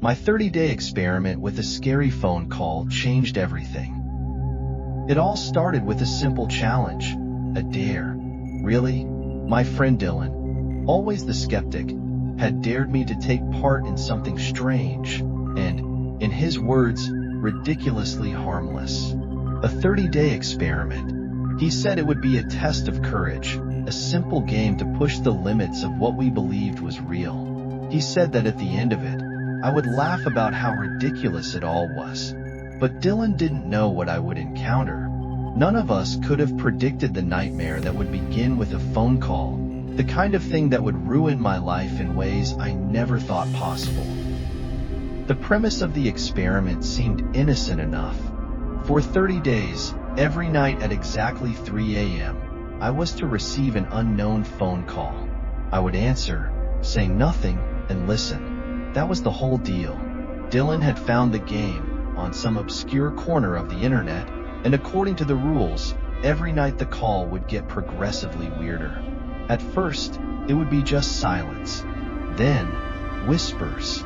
My 30-day experiment with a scary phone call changed everything. It all started with a simple challenge, a dare. Really? My friend Dylan, always the skeptic, had dared me to take part in something strange and, in his words, ridiculously harmless. A 30-day experiment. He said it would be a test of courage, a simple game to push the limits of what we believed was real. He said that at the end of it, I would laugh about how ridiculous it all was. But Dylan didn't know what I would encounter. None of us could have predicted the nightmare that would begin with a phone call, the kind of thing that would ruin my life in ways I never thought possible. The premise of the experiment seemed innocent enough. For 30 days, every night at exactly 3 a.m., I was to receive an unknown phone call. I would answer, say nothing, and listen. That was the whole deal. Dylan had found the game on some obscure corner of the internet, and according to the rules, every night the call would get progressively weirder. At first, it would be just silence, then whispers,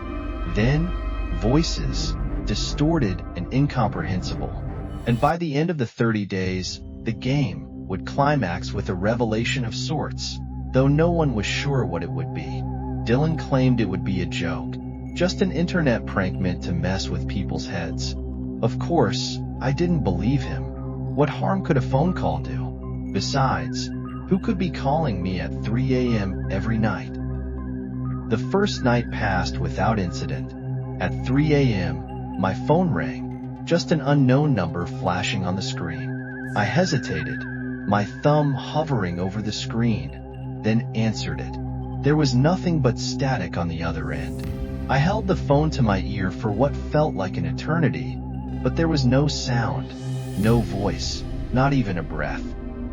then voices, distorted and incomprehensible. And by the end of the 30 days, the game would climax with a revelation of sorts, though no one was sure what it would be. Dylan claimed it would be a joke, just an internet prank meant to mess with people's heads. Of course, I didn't believe him. What harm could a phone call do? Besides, who could be calling me at 3 a.m. every night? The first night passed without incident. At 3 a.m., my phone rang, just an unknown number flashing on the screen. I hesitated, my thumb hovering over the screen, then answered it. There was nothing but static on the other end. I held the phone to my ear for what felt like an eternity, but there was no sound, no voice, not even a breath.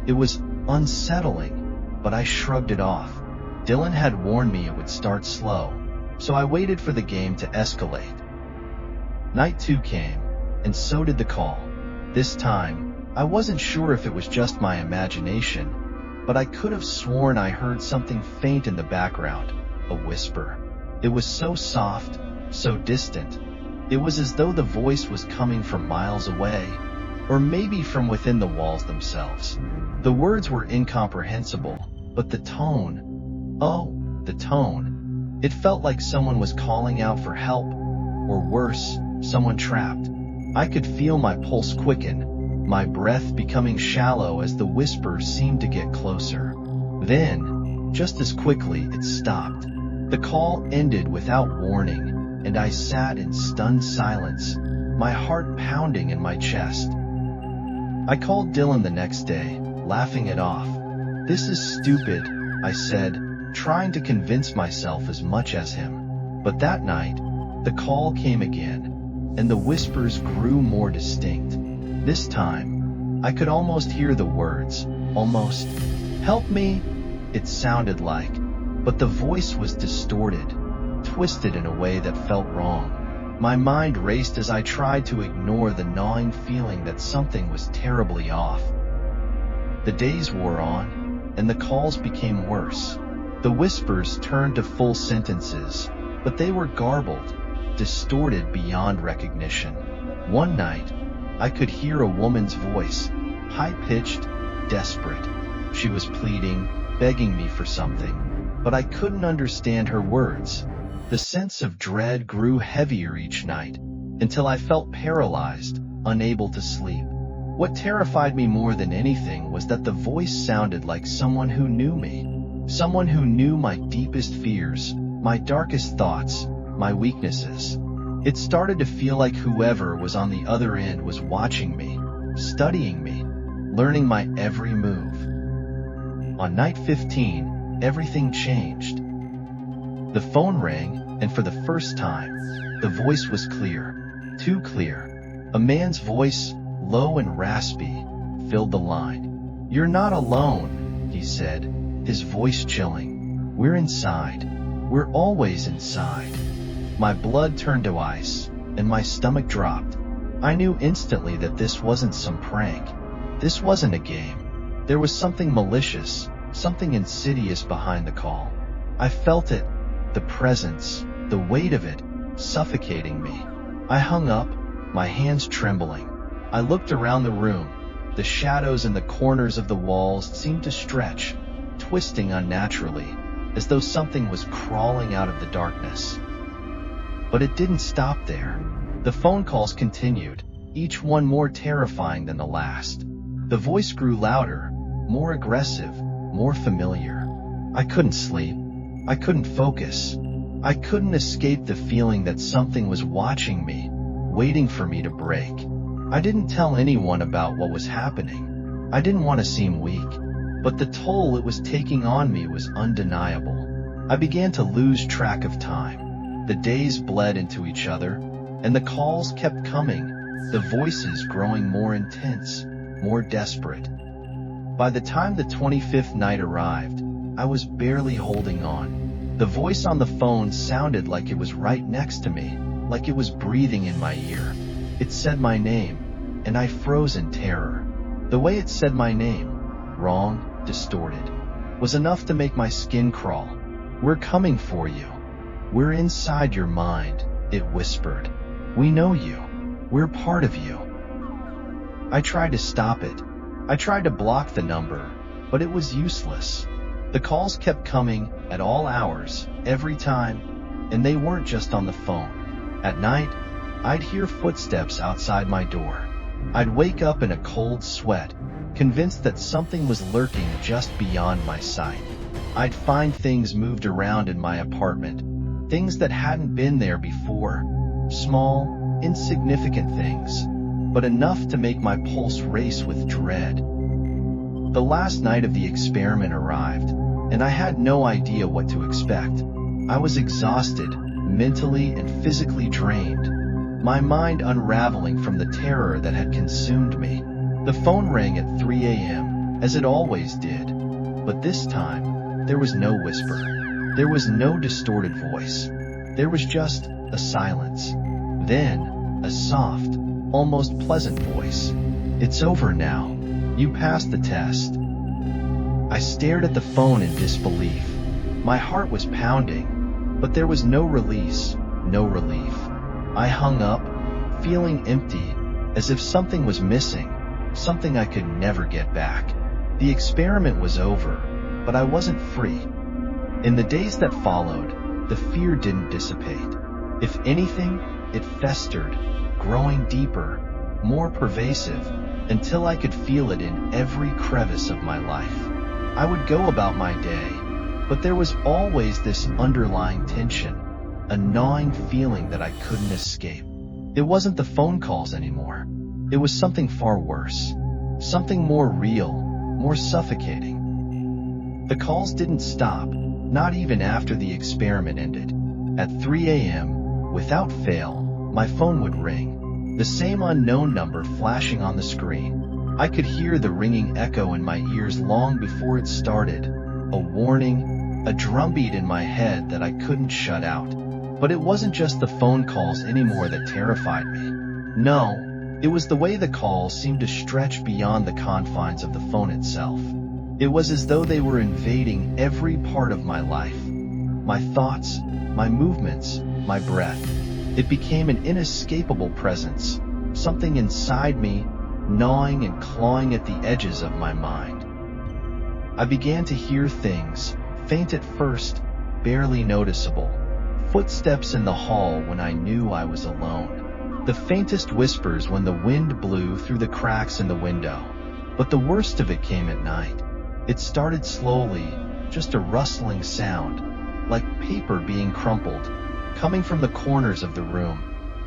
It was unsettling, but I shrugged it off. Dylan had warned me it would start slow, so I waited for the game to escalate. Night 2 came, and so did the call. This time, I wasn't sure if it was just my imagination, but I could have sworn I heard something faint in the background, a whisper. It was so soft, so distant. It was as though the voice was coming from miles away, or maybe from within the walls themselves. The words were incomprehensible, but the tone, oh, the tone. It felt like someone was calling out for help, or worse, someone trapped. I could feel my pulse quicken, my breath becoming shallow as the whisper seemed to get closer. Then, just as quickly, it stopped. The call ended without warning, and I sat in stunned silence, my heart pounding in my chest. I called Dylan the next day, laughing it off. "This is stupid," I said, trying to convince myself as much as him. But that night, the call came again, and the whispers grew more distinct. This time, I could almost hear the words, almost. "Help me," it sounded like, but the voice was distorted, twisted in a way that felt wrong. My mind raced as I tried to ignore the gnawing feeling that something was terribly off. The days wore on, and the calls became worse. The whispers turned to full sentences, but they were garbled, distorted beyond recognition. One night, I could hear a woman's voice, high-pitched, desperate. She was pleading, begging me for something, but I couldn't understand her words. The sense of dread grew heavier each night, until I felt paralyzed, unable to sleep. What terrified me more than anything was that the voice sounded like someone who knew me, someone who knew my deepest fears, my darkest thoughts, my weaknesses. It started to feel like whoever was on the other end was watching me, studying me, learning my every move. On night 15, everything changed. The phone rang, and for the first time, the voice was clear, too clear. A man's voice, low and raspy, filled the line. "You're not alone," he said, his voice chilling. "We're inside. We're always inside." My blood turned to ice, and my stomach dropped. I knew instantly that this wasn't some prank. This wasn't a game. There was something malicious, something insidious behind the call. I felt it, the presence, the weight of it, suffocating me. I hung up, my hands trembling. I looked around the room. The shadows in the corners of the walls seemed to stretch, twisting unnaturally, as though something was crawling out of the darkness. But it didn't stop there. The phone calls continued, each one more terrifying than the last. The voice grew louder, more aggressive, more familiar. I couldn't sleep. I couldn't focus. I couldn't escape the feeling that something was watching me, waiting for me to break. I didn't tell anyone about what was happening. I didn't want to seem weak, but the toll it was taking on me was undeniable. I began to lose track of time. The days bled into each other, and the calls kept coming, the voices growing more intense, more desperate. By the time the 25th night arrived, I was barely holding on. The voice on the phone sounded like it was right next to me, like it was breathing in my ear. It said my name, and I froze in terror. The way it said my name, wrong, distorted, was enough to make my skin crawl. "We're coming for you. We're inside your mind," it whispered. "We know you. We're part of you." I tried to stop it. I tried to block the number, but it was useless. The calls kept coming at all hours, every time, and they weren't just on the phone. At night, I'd hear footsteps outside my door. I'd wake up in a cold sweat, convinced that something was lurking just beyond my sight. I'd find things moved around in my apartment, things that hadn't been there before, small, insignificant things, but enough to make my pulse race with dread. The last night of the experiment arrived, and I had no idea what to expect. I was exhausted, mentally and physically drained, my mind unraveling from the terror that had consumed me. The phone rang at 3 a.m., as it always did, but this time, there was no whisper. There was no distorted voice. There was just a silence. Then, a soft, almost pleasant voice. "It's over now. You passed the test." I stared at the phone in disbelief. My heart was pounding, but there was no release, no relief. I hung up, feeling empty, as if something was missing, something I could never get back. The experiment was over, but I wasn't free. In the days that followed, the fear didn't dissipate. If anything, it festered, growing deeper, more pervasive, until I could feel it in every crevice of my life. I would go about my day, but there was always this underlying tension, a gnawing feeling that I couldn't escape. It wasn't the phone calls anymore. It was something far worse, something more real, more suffocating. The calls didn't stop, not even after the experiment ended. At 3 a.m., without fail, my phone would ring, the same unknown number flashing on the screen. I could hear the ringing echo in my ears long before it started, a warning, a drumbeat in my head that I couldn't shut out. But it wasn't just the phone calls anymore that terrified me. No, it was the way the calls seemed to stretch beyond the confines of the phone itself. It was as though they were invading every part of my life. My thoughts, my movements, my breath. It became an inescapable presence, something inside me, gnawing and clawing at the edges of my mind. I began to hear things, faint at first, barely noticeable. Footsteps in the hall when I knew I was alone. The faintest whispers when the wind blew through the cracks in the window. But the worst of it came at night. It started slowly, just a rustling sound, like paper being crumpled, coming from the corners of the room.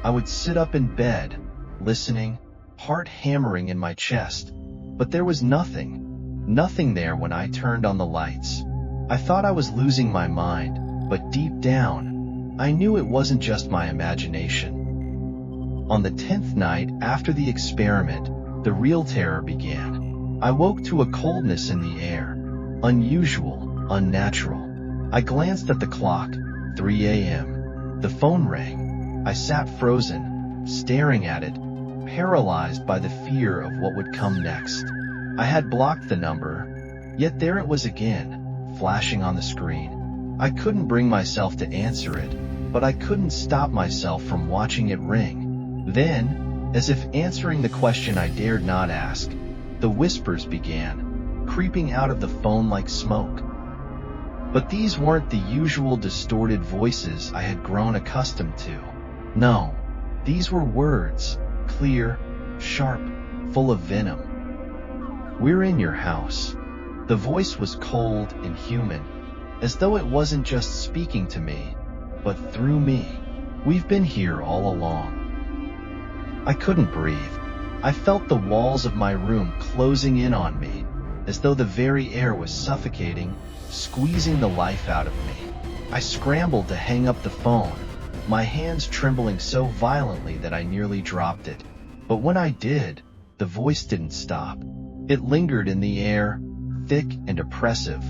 I would sit up in bed, listening, heart hammering in my chest. But there was nothing there when I turned on the lights. I thought I was losing my mind, but deep down, I knew it wasn't just my imagination. On the 10th night after the experiment, the real terror began. I woke to a coldness in the air, unusual, unnatural. I glanced at the clock, 3 a.m. The phone rang. I sat frozen, staring at it, paralyzed by the fear of what would come next. I had blocked the number, yet there it was again, flashing on the screen. I couldn't bring myself to answer it, but I couldn't stop myself from watching it ring. Then, as if answering the question I dared not ask, the whispers began, creeping out of the phone like smoke. But these weren't the usual distorted voices I had grown accustomed to. No, these were words, clear, sharp, full of venom. "We're in your house." The voice was cold and human, as though it wasn't just speaking to me, but through me. "We've been here all along." I couldn't breathe. I felt the walls of my room closing in on me, as though the very air was suffocating, squeezing the life out of me. I scrambled to hang up the phone, my hands trembling so violently that I nearly dropped it. But when I did, the voice didn't stop. It lingered in the air, thick and oppressive,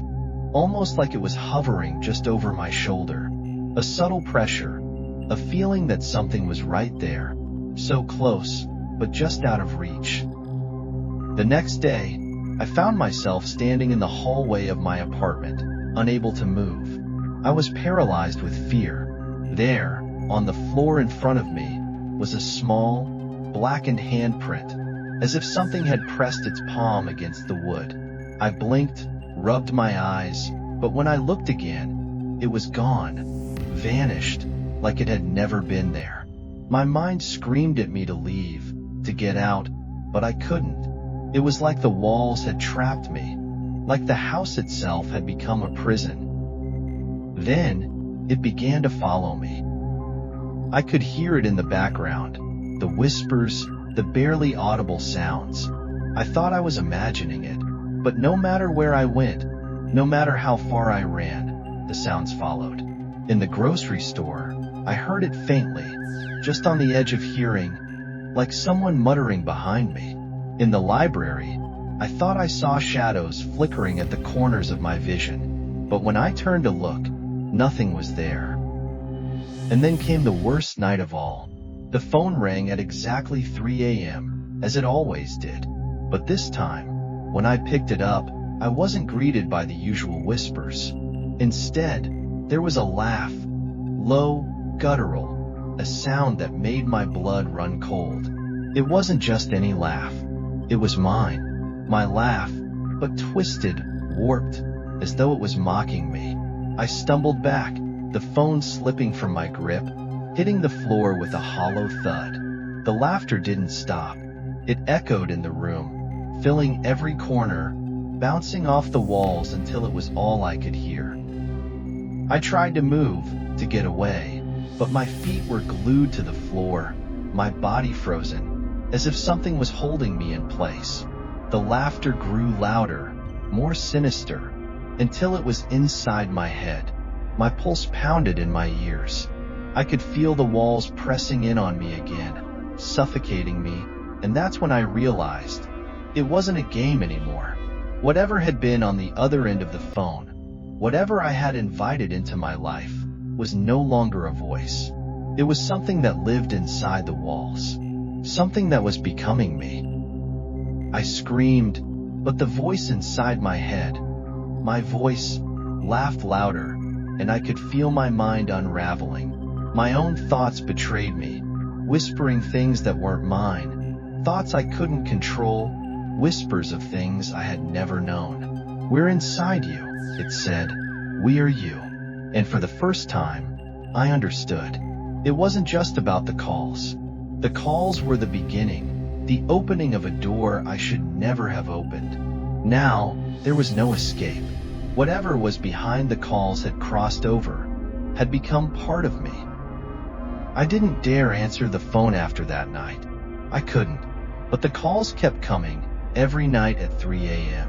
almost like it was hovering just over my shoulder. A subtle pressure, a feeling that something was right there, so close, but just out of reach. The next day, I found myself standing in the hallway of my apartment, unable to move. I was paralyzed with fear. There, on the floor in front of me, was a small, blackened handprint, as if something had pressed its palm against the wood. I blinked, rubbed my eyes, but when I looked again, it was gone, vanished, like it had never been there. My mind screamed at me to leave, to get out, but I couldn't. It was like the walls had trapped me, like the house itself had become a prison. Then, it began to follow me. I could hear it in the background, the whispers, the barely audible sounds. I thought I was imagining it, but no matter where I went, no matter how far I ran, the sounds followed. In the grocery store, I heard it faintly, just on the edge of hearing, like someone muttering behind me. In the library, I thought I saw shadows flickering at the corners of my vision, but when I turned to look, nothing was there. And then came the worst night of all. The phone rang at exactly 3 a.m., as it always did. But this time, when I picked it up, I wasn't greeted by the usual whispers. Instead, there was a laugh, low, guttural, a sound that made my blood run cold. It wasn't just any laugh. It was mine, my laugh, but twisted, warped, as though it was mocking me. I stumbled back, the phone slipping from my grip, hitting the floor with a hollow thud. The laughter didn't stop. It echoed in the room, filling every corner, bouncing off the walls until it was all I could hear. I tried to move, to get away, but my feet were glued to the floor, my body frozen, as if something was holding me in place. The laughter grew louder, more sinister, until it was inside my head. My pulse pounded in my ears. I could feel the walls pressing in on me again, suffocating me, and that's when I realized it wasn't a game anymore. Whatever had been on the other end of the phone, whatever I had invited into my life, was no longer a voice. It was something that lived inside the walls. Something that was becoming me. I screamed, but the voice inside my head, my voice, laughed louder, and I could feel my mind unraveling. My own thoughts betrayed me, whispering things that weren't mine, thoughts I couldn't control, whispers of things I had never known. "We're inside you," it said. "We are you." And for the first time, I understood. It wasn't just about the calls. The calls were the beginning, the opening of a door I should never have opened. Now, there was no escape. Whatever was behind the calls had crossed over, had become part of me. I didn't dare answer the phone after that night. I couldn't. But the calls kept coming, every night at 3 a.m.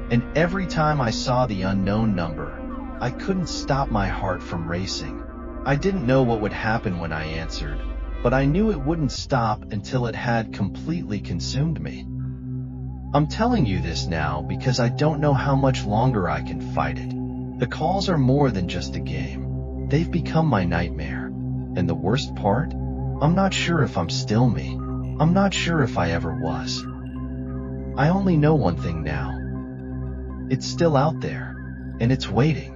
And every time I saw the unknown number, I couldn't stop my heart from racing. I didn't know what would happen when I answered, but I knew it wouldn't stop until it had completely consumed me. I'm telling you this now because I don't know how much longer I can fight it. The calls are more than just a game. They've become my nightmare. And the worst part? I'm not sure if I'm still me. I'm not sure if I ever was. I only know one thing now. It's still out there, and it's waiting.